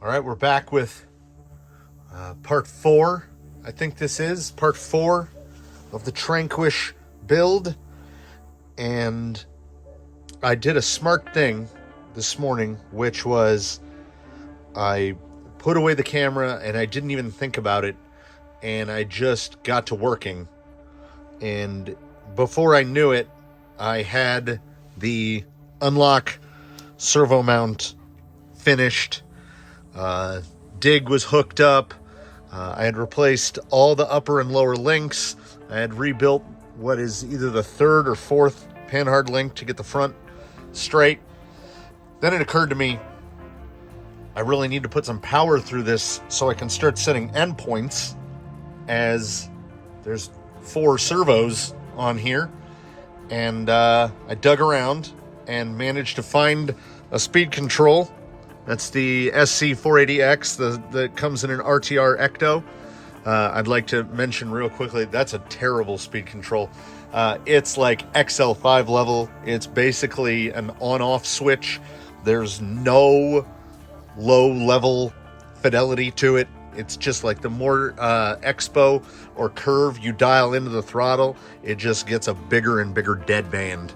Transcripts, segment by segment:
All right, we're back with part 4. I think this is part 4 of the Tranquish build. And I did a smart thing this morning, which was I put away the camera and I didn't even think about it. And I just got to working. And before I knew it, I had the unlock servo mount finished. Dig was hooked up. I had replaced all the upper and lower links. I had rebuilt what is either the third or fourth panhard link to get the front straight. Then it occurred to me, I really need to put some power through this so I can start setting endpoints, as there's 4 servos on here. And I dug around and managed to find a speed control. That's the SC480X that comes in an RTR Ecto. I'd like to mention real quickly, that's a terrible speed control. It's like XL5 level. It's basically an on-off switch. There's no low-level fidelity to it. It's just like the more expo or curve you dial into the throttle, it just gets a bigger and bigger dead band.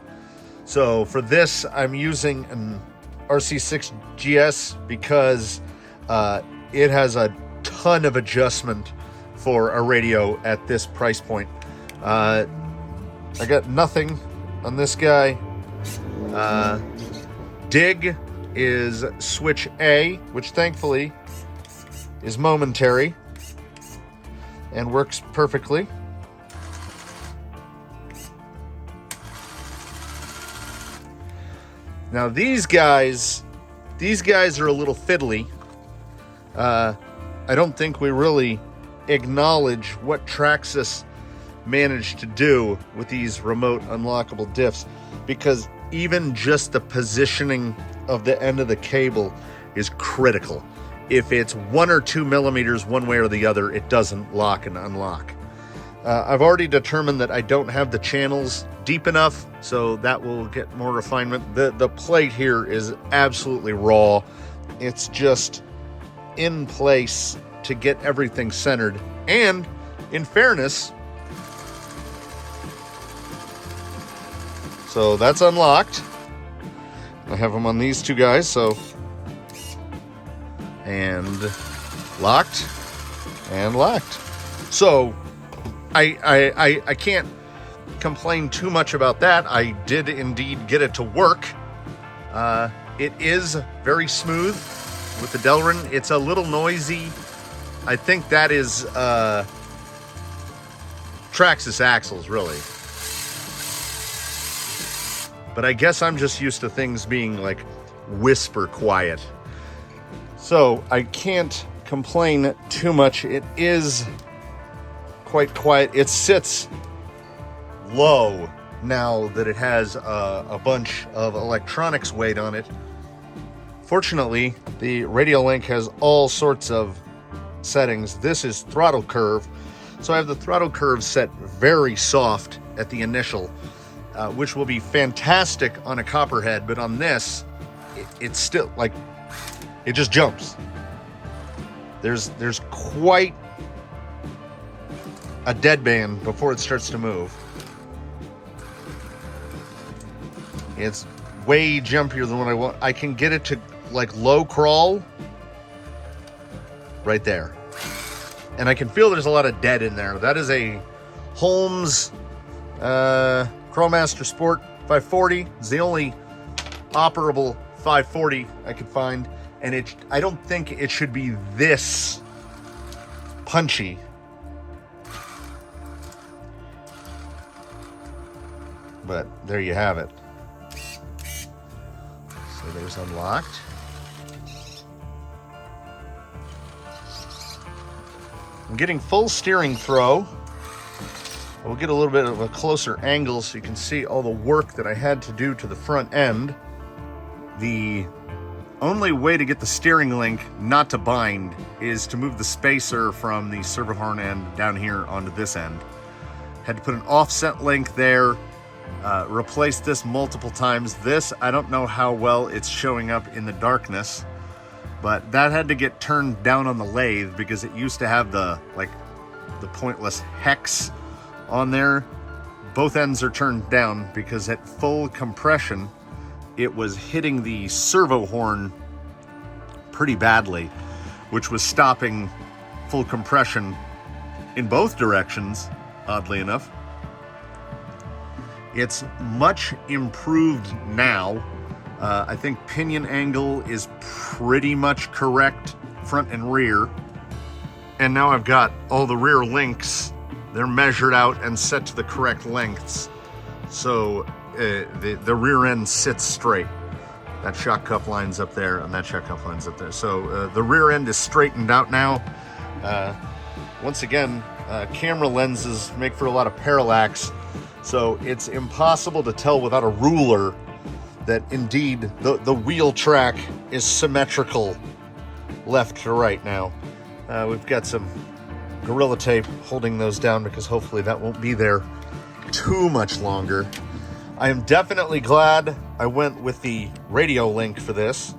So for this, I'm using an RC6 GS because it has a ton of adjustment for a radio at this price point. I got nothing on this guy. Dig is switch A, which thankfully is momentary and works perfectly. Now these guys are a little fiddly. I don't think we really acknowledge what Traxxas managed to do with these remote unlockable diffs, because even just the positioning of the end of the cable is critical. If it's 1 or 2 millimeters one way or the other, it doesn't lock and unlock. I've already determined that I don't have the channels deep enough, so that will get more refinement. The plate here is absolutely raw. It's just in place to get everything centered. And in fairness, so that's unlocked. I have them on these 2 guys, so, and locked and locked. So I can't complain too much about that. I did indeed get it to work. It is very smooth with the Delrin. It's a little noisy. I think that is Traxxas axles, really. But I guess I'm just used to things being like whisper quiet. So I can't complain too much. It is quite quiet. It sits low now that it has a bunch of electronics weight on it. Fortunately, the radio link has all sorts of settings. This is throttle curve, so I have the throttle curve set very soft at the initial, which will be fantastic on a copperhead, but on this, it's still like, it just jumps. There's quite a deadband before it starts to move. It's way jumpier than what I want. I can get it to like low crawl right there. And I can feel there's a lot of dead in there. That is a Holmes Crawlmaster Sport 540. It's the only operable 540 I could find. And I don't think it should be this punchy. But there you have it. So there's unlocked. I'm getting full steering throw. We'll get a little bit of a closer angle so you can see all the work that I had to do to the front end. The only way to get the steering link not to bind is to move the spacer from the servo horn end down here onto this end. Had to put an offset link there. Replaced this multiple times. This, I don't know how well it's showing up in the darkness. but that had to get turned down on the lathe because it used to have the pointless hex on there. Both ends are turned down because at full compression, it was hitting the servo horn pretty badly, which was stopping full compression in both directions, oddly enough. It's much improved now. I think pinion angle is pretty much correct, front and rear. And now I've got all the rear links. They're measured out and set to the correct lengths. So the rear end sits straight. That shock cup line's up there and that shock cup line's up there. So the rear end is straightened out now. Once again, camera lenses make for a lot of parallax. So it's impossible to tell without a ruler that indeed the wheel track is symmetrical left to right now. We've got some Gorilla Tape holding those down because hopefully that won't be there too much longer. I am definitely glad I went with the radio link for this,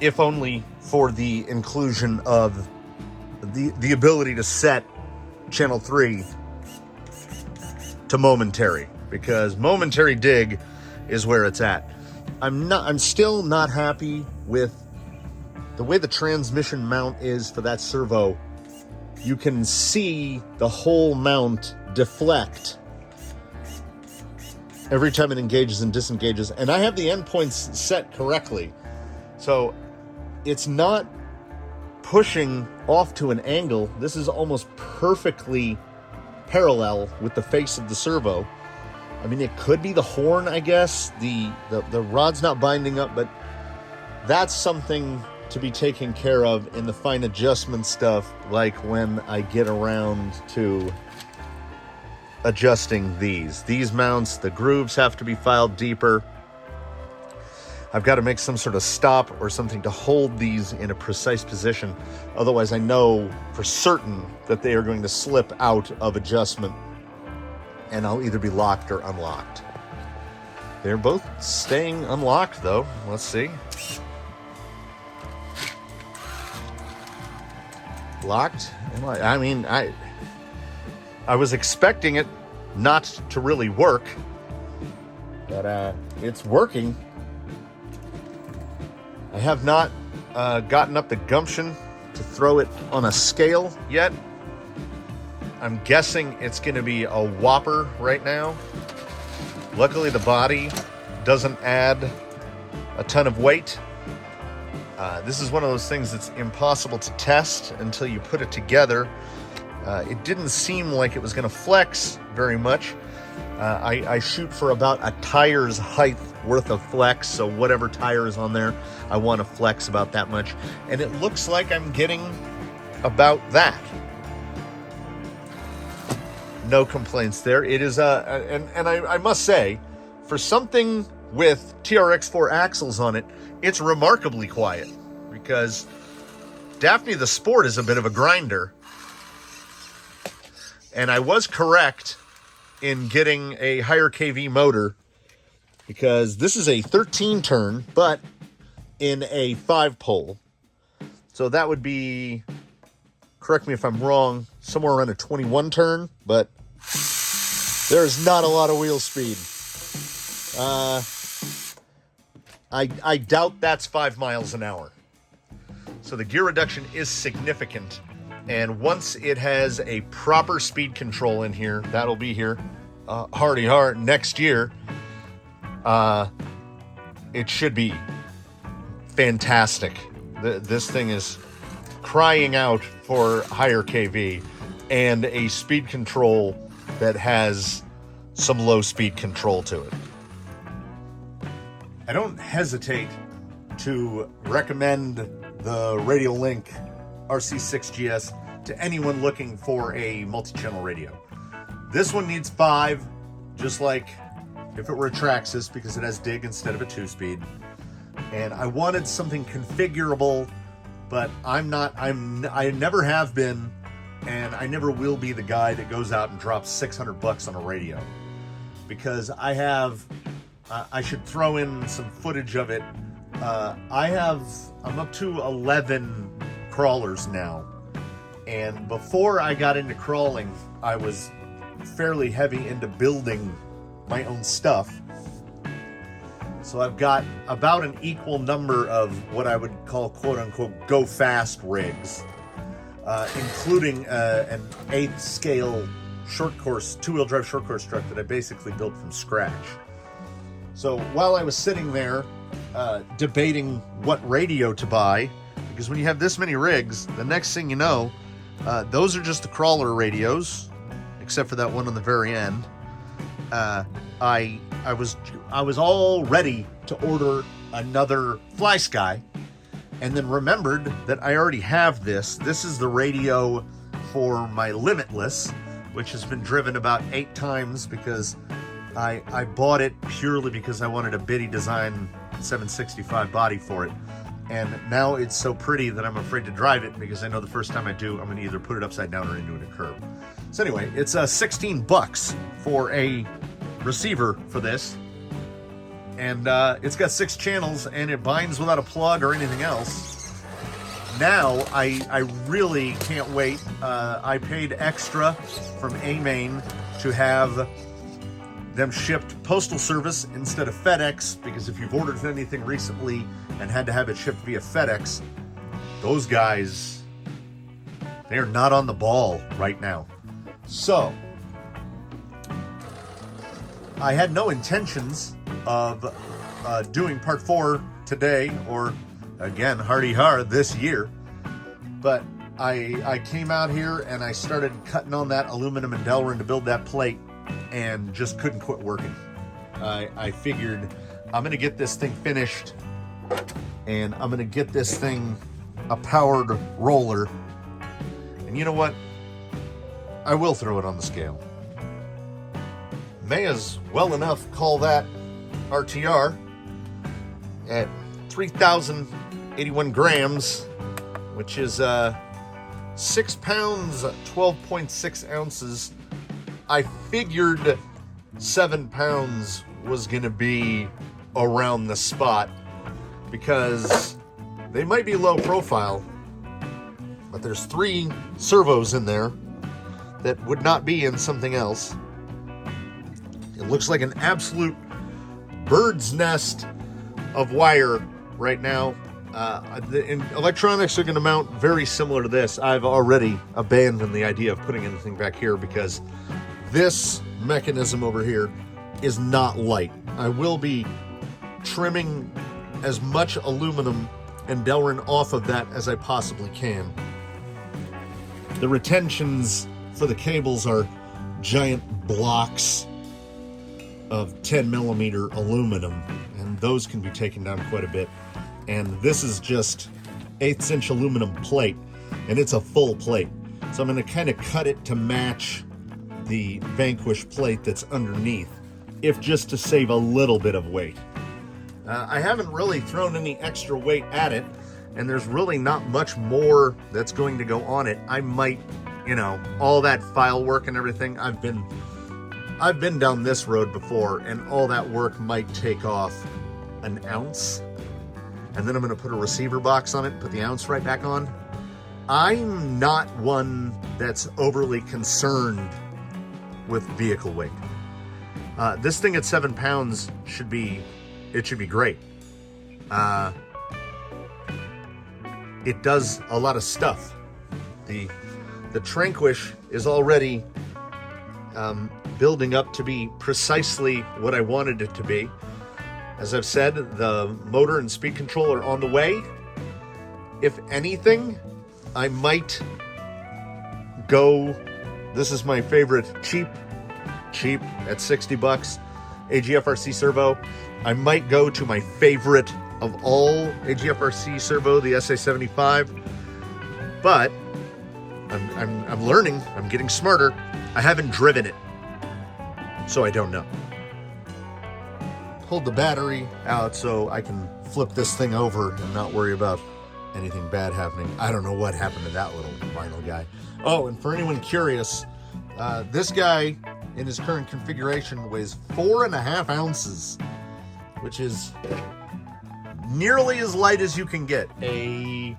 if only for the inclusion of the ability to set channel 3 to momentary, because momentary dig is where it's at. I'm still not happy with the way the transmission mount is for that servo. You can see the whole mount deflect every time it engages and disengages. And I have the endpoints set correctly. So it's not pushing off to an angle. This is almost perfectly parallel with the face of the servo. I mean, it could be the horn, I guess. The rod's not binding up, but that's something to be taken care of in the fine adjustment stuff, like when I get around to adjusting these mounts. The grooves have to be filed deeper. I've got to make some sort of stop or something to hold these in a precise position. Otherwise, I know for certain that they are going to slip out of adjustment and I'll either be locked or unlocked. They're both staying unlocked though. Let's see. Locked? I mean, I was expecting it not to really work, but it's working. I have not gotten up the gumption to throw it on a scale yet. I'm guessing it's going to be a whopper right now. Luckily, the body doesn't add a ton of weight. This is one of those things that's impossible to test until you put it together. It didn't seem like it was going to flex very much. I shoot for about a tire's height worth of flex, so whatever tire is on there, I want to flex about that much. And it looks like I'm getting about that. No complaints there. It is, and I must say, for something with TRX4 axles on it, it's remarkably quiet, because Daphne the Sport is a bit of a grinder. And I was correct in getting a higher KV motor, because this is a 13 turn, but in a 5-pole. So that would be, correct me if I'm wrong, somewhere around a 21 turn, but there's not a lot of wheel speed. I doubt that's 5 miles an hour. So the gear reduction is significant. And once it has a proper speed control in here, that'll be here, hardy heart, next year, it should be fantastic. This thing is crying out for higher KV and a speed control that has some low speed control to it. I don't hesitate to recommend the Radial Link RC6GS to anyone looking for a multi-channel radio. This one needs 5, just like if it were a Traxxas, because it has dig instead of a 2-speed. And I wanted something configurable, but I never have been, and I never will be the guy that goes out and drops $600 on a radio, because I should throw in some footage of it I'm up to 11 crawlers now. And before I got into crawling, I was fairly heavy into building my own stuff. So I've got about an equal number of what I would call quote-unquote go fast rigs, including an 8th scale short course, 2-wheel drive short course truck that I basically built from scratch. So while I was sitting there debating what radio to buy, because when you have this many rigs, the next thing you know, those are just the crawler radios, except for that one on the very end. I was all ready to order another FlySky, and then remembered that I already have this. This is the radio for my Limitless, which has been driven about 8 times because I bought it purely because I wanted a Biddy design 765 body for it. And now it's so pretty that I'm afraid to drive it because I know the first time I do, I'm going to either put it upside down or into a curb. So anyway, it's $16 for a receiver for this. And it's got 6 channels and it binds without a plug or anything else. Now, I really can't wait. I paid extra from A-Main to have them shipped postal service instead of FedEx, because if you've ordered anything recently and had to have it shipped via FedEx, those guys, they are not on the ball right now. So, I had no intentions of doing part 4 today, or again, hardy hard this year, but I came out here and I started cutting on that aluminum and Delrin to build that plate, and just couldn't quit working. I figured I'm gonna get this thing finished, and I'm gonna get this thing a powered roller, and you know what? I will throw it on the scale. May as well enough call that RTR at 3,081 grams, which is 6 pounds, 12.6 ounces. I figured 7 pounds was going to be around the spot because they might be low profile, but there's 3 servos in there that would not be in something else. It looks like an absolute bird's nest of wire right now. The electronics are going to mount very similar to this. I've already abandoned the idea of putting anything back here because this mechanism over here is not light. I will be trimming as much aluminum and Delrin off of that as I possibly can. The retentions for the cables are giant blocks of 10 millimeter aluminum, and those can be taken down quite a bit. And this is just 1/8 inch aluminum plate, and it's a full plate. So I'm going to kind of cut it to match the Vanquish plate that's underneath, if just to save a little bit of weight. I haven't really thrown any extra weight at it, and there's really not much more that's going to go on it. I might, you know, all that file work and everything, I've been down this road before, and all that work might take off an ounce, and then I'm going to put a receiver box on it and put the ounce right back on. I'm not one that's overly concerned with vehicle weight. This thing at 7 pounds should be great. It does a lot of stuff. The Tranquish is already building up to be precisely what I wanted it to be. As I've said, the motor and speed control are on the way. If anything, I might go, this is my favorite cheap at $60, AGFRC servo. I might go to my favorite of all AGFRC servo, the SA75, but I'm learning, I'm getting smarter. I haven't driven it, so I don't know. Pulled the battery out so I can flip this thing over and not worry about anything bad happening. I don't know what happened to that little vinyl guy. Oh, and for anyone curious, this guy in his current configuration weighs 4.5 ounces, which is nearly as light as you can get. A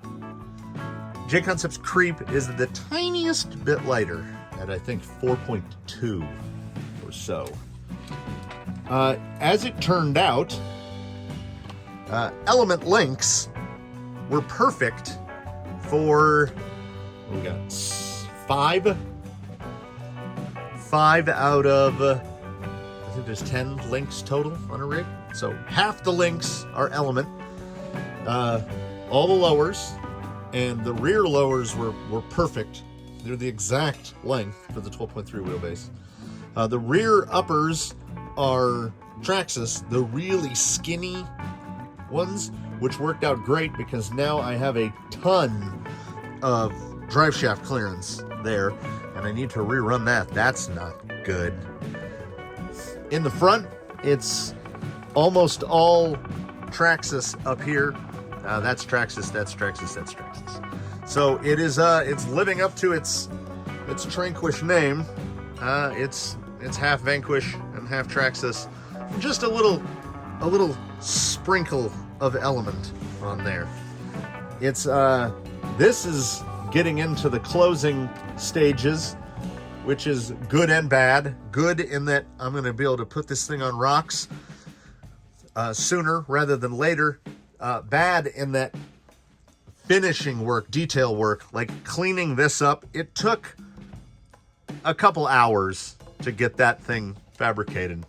J-Concepts Creep is the tiniest bit lighter at, I think, 4.2 or so. As it turned out, element links were perfect for, we got 5 out of, I think there's 10 links total on a rig. So half the links are element, all the lowers, and the rear lowers were perfect. They're the exact length for the 12.3 wheelbase. The rear uppers are Traxxas, the really skinny ones, which worked out great because now I have a ton of drive shaft clearance there, and I need to rerun that. That's not good. In the front, it's almost all Traxxas up here. That's Traxxas, that's Traxxas, that's Traxxas. So it is, it's living up to its Tranquish name. It's half Vanquish and half Traxxas. Just a little sprinkle of element on there. It's, this is getting into the closing stages, which is good and bad. Good in that I'm going to be able to put this thing on rocks sooner rather than later. Bad in that finishing work, detail work, like cleaning this up, it took a couple hours to get that thing fabricated.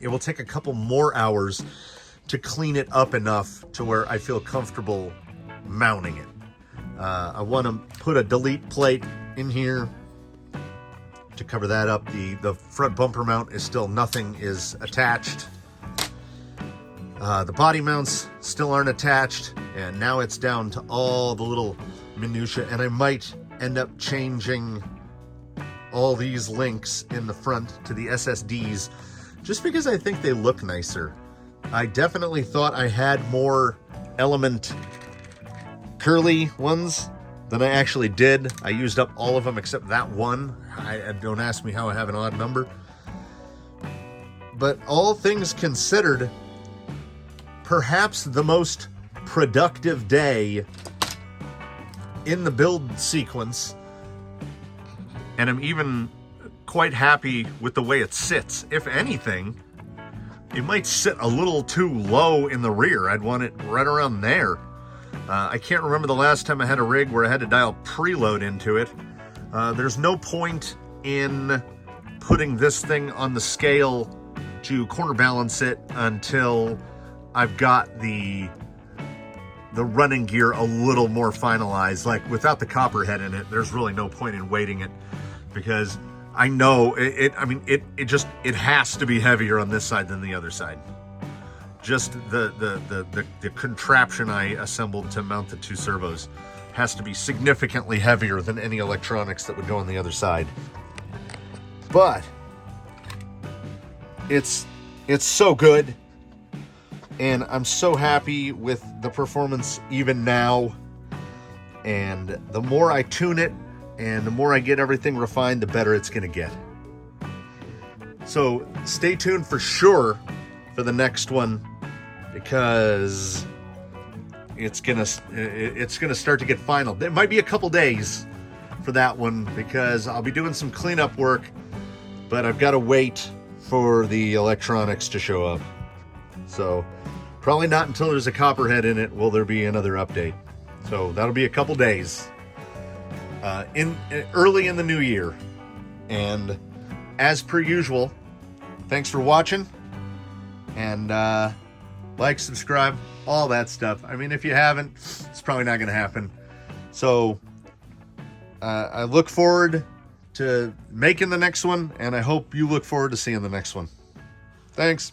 It will take a couple more hours to clean it up enough to where I feel comfortable mounting it. I want to put a delete plate in here to cover that up. The front bumper mount is still, nothing is attached. The body mounts still aren't attached, and now it's down to all the little minutia, and I might end up changing all these links in the front to the SSDs just because I think they look nicer. I definitely thought I had more element curly ones than I actually did. I used up all of them except that one. Don't ask me how I have an odd number. But all things considered, perhaps the most productive day in the build sequence, and I'm even quite happy with the way it sits. If anything, it might sit a little too low in the rear. I'd want it right around there. I can't remember the last time I had a rig where I had to dial preload into it. There's no point in putting this thing on the scale to corner balance it until I've got the running gear a little more finalized. Like without the copperhead in it, there's really no point in weighting it because I know it has to be heavier on this side than the other side. Just the contraption I assembled to mount the 2 servos has to be significantly heavier than any electronics that would go on the other side. But it's so good, and I'm so happy with the performance even now. And the more I tune it and the more I get everything refined, the better it's gonna get. So stay tuned for sure for the next one, because it's gonna start to get final. There might be a couple days for that one because I'll be doing some cleanup work, but I've got to wait for the electronics to show up. So probably not until there's a copperhead in it will there be another update. So that'll be a couple days early in the new year. And as per usual, thanks for watching, and like, subscribe, all that stuff. I mean, if you haven't, it's probably not going to happen. So I look forward to making the next one, and I hope you look forward to seeing the next one. Thanks.